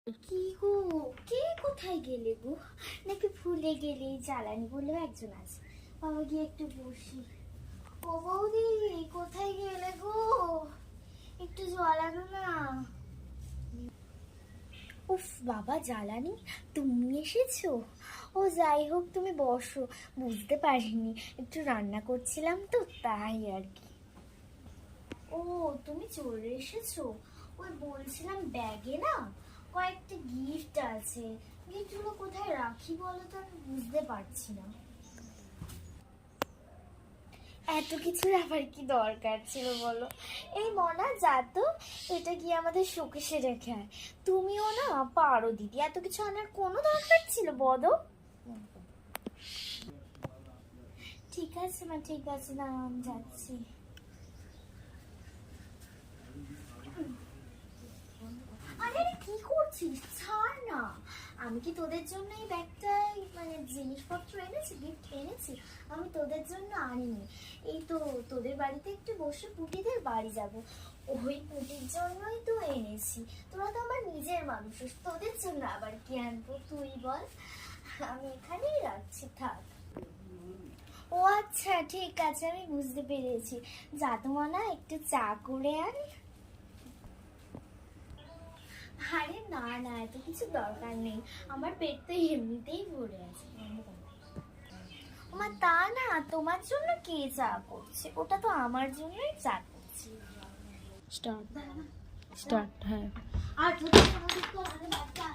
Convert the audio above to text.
কি গো, কে কোথায় গেলে গো? নাকি ভুলে গেলে? জ্বালানি বললেও একজন আছে। বাবা গিয়ে একটু বসি। ও বৌদি, কোথায় গেলে গো? একটু জ্বালানো না। উফ বাবা, জ্বালানি তুমি এসেছো? ও যাই হোক, তুমি বসো। বুঝতে পারিনি, একটু রান্না করছিলাম তো, তাই আর কি। ও, তুমি চলে এসেছো? ওই বলছিলাম, ব্যাগে না কয়েকটা গিফট আছে। গিফটগুলো কোথায় রাখি বলো তো, আমি বুঝতে পারছি না। এত কিছুর আবার কি দরকার ছিল বলো? এই মনা, যা তো, এটা কি আমাদের শোকেসে রেখে আয়। তুমিও না পারো দিদি, এত কিছু আনার কোনো দরকার ছিল বলো? ঠিক আছে মা, ঠিক আছে, না আমি যাচ্ছি। আরে আরে, কি করছিস? ছাড় না। আমি কি তোদের জন্য এই ব্যাগটাই মানে জিনিসপত্র এনেছি, গিফট এনেছি? আমি তোদের জন্য আনিনি। এই তো তোদের বাড়িতে একটু বসে পুটিদের বাড়ি যাব, ওই পুটির জন্যই তো এনেছি। তোরা তো আমার নিজের মানুষ, তোদের জন্য আবার কি আনবো তুই বল? আমি এখানেই রাখছি, থাক। ও আচ্ছা, ঠিক আছে, আমি বুঝতে পেরেছি। যা তোমার না একটু চা করে আন। আরে না না, এত কিছু দরকার নেই, আমার পেট তো এমনিতেই ভরে আছে। আমার তা না, তোমার জন্য কে চা করছে? ওটা তো আমার জন্যই চা করছে। স্টার্ট স্টার্ট হ্যাঁ। আর যদি আমাদের তো আগে বাচ্চা